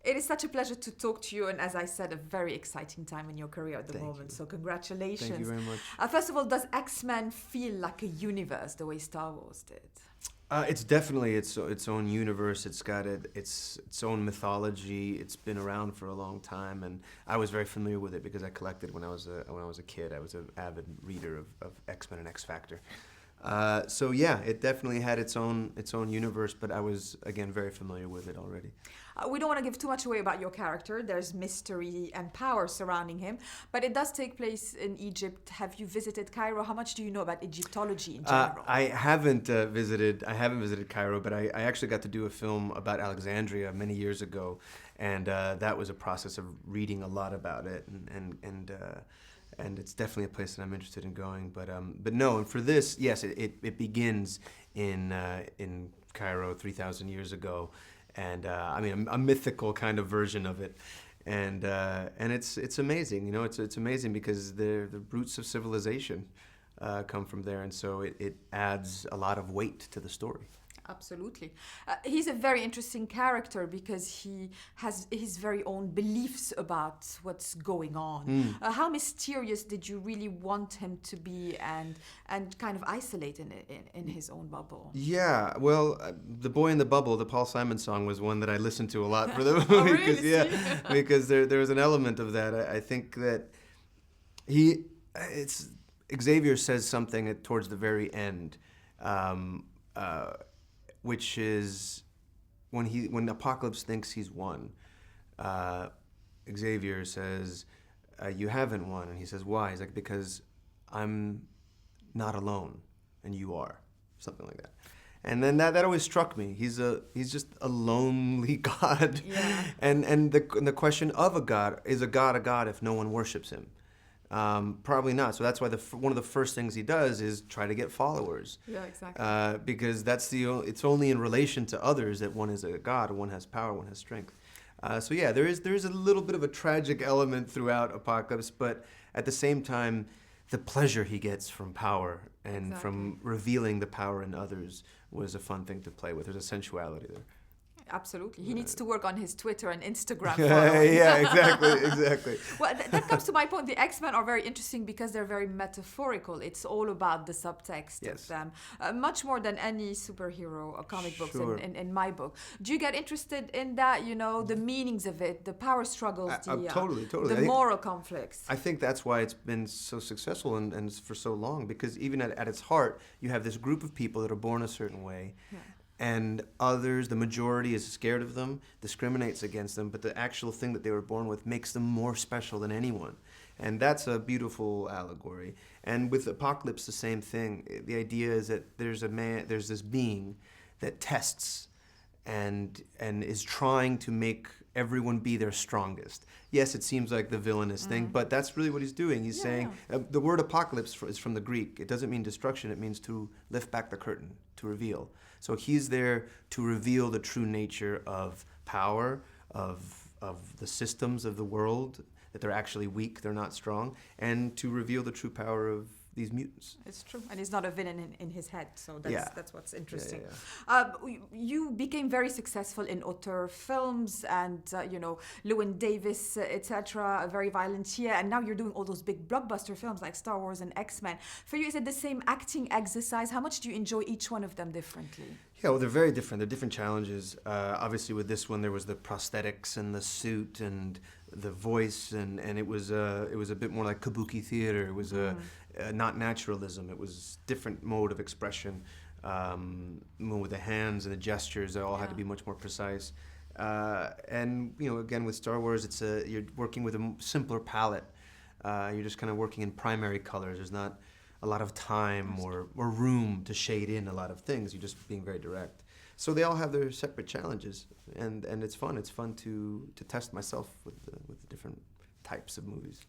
It is such a pleasure to talk to you, and as I said, a very exciting time in your career at the Thank moment. you. So congratulations. Thank you very much. First of all, does X-Men feel like a universe the way Star Wars did? It's definitely its own universe. It's got its own mythology. It's been around for a long time, and I was very familiar with it because I collected when I was a kid. I was an avid reader of X-Men and X Factor. So yeah, it definitely had its own universe, but I was again very familiar with it already. We don't want to give too much away about your character. There's mystery and power surrounding him, but it does take place in Egypt. Have you visited Cairo? How much do you know about Egyptology in general? I haven't visited Cairo, but I actually got to do a film about Alexandria many years ago, and that was a process of reading a lot about it, and it's definitely a place that I'm interested in going. But no, and for this, yes, it begins in Cairo 3,000 years ago, and I mean a mythical kind of version of it, and it's amazing. You know, it's amazing because the roots of civilization come from there, and so it adds a lot of weight to the story. Absolutely. He's a very interesting character because he has his very own beliefs about what's going on. How mysterious did you really want him to be and kind of isolate in his own bubble? Yeah, well, The Boy in the Bubble, the Paul Simon song, was one that I listened to a lot for the movie. Oh, really? Because, yeah, because there was an element of that. I think that Xavier says something towards the very end, which is when Apocalypse thinks he's won, Xavier says, "You haven't won," and he says, "Why?" He's like, "Because I'm not alone, and you are," something like that. And then that always struck me. He's just a lonely God, Yeah. and the question of a God, is a God if no one worships him? Probably not. So that's why one of the first things he does is try to get followers. Yeah, exactly. Because it's only in relation to others that one is a god, one has power, one has strength. So yeah, there is a little bit of a tragic element throughout Apocalypse, but at the same time, the pleasure he gets from power and from revealing the power in others was a fun thing to play with. There's a sensuality there. Absolutely. He needs to work on his Twitter and Instagram Yeah, exactly. Well, that comes to my point. The X-Men are very interesting because they're very metaphorical. It's all about the subtext of them, much more than any superhero or comic books in my book. Do you get interested in that, you know, the meanings of it, the power struggles, Totally. the moral conflicts? I think that's why it's been so successful and for so long, because even at its heart, you have this group of people that are born a certain way. Yeah. And others, the majority, is scared of them, discriminates against them, but the actual thing that they were born with makes them more special than anyone. And that's a beautiful allegory. And with Apocalypse, the same thing. The idea is that there's this being that tests and is trying to make everyone be their strongest. Yes, it seems like the villainous thing, but that's really what he's doing. He's saying, the word apocalypse is from the Greek. It doesn't mean destruction, it means to lift back the curtain, to reveal. So he's there to reveal the true nature of power, of the systems of the world, that they're actually weak, they're not strong, and to reveal the true power of these mutants. It's true, and he's not a villain in his head, so that's what's interesting. You became very successful in auteur films and Llewyn Davis, etc. A very violent year, and now you're doing all those big blockbuster films like Star Wars and X-Men. For you, is it the same acting exercise? How much do you enjoy each one of them differently? Yeah, well, they're very different. They're different challenges. Obviously, with this one, there was the prosthetics and the suit and the voice, and it was a bit more like kabuki theater. It was not naturalism. It was different mode of expression. With the hands and the gestures, they all had to be much more precise. And again, with Star Wars, you're working with a simpler palette. You're just kind of working in primary colors. There's not a lot of time or room to shade in a lot of things. You're just being very direct. So they all have their separate challenges, and it's fun. It's fun to test myself with the different types of movies.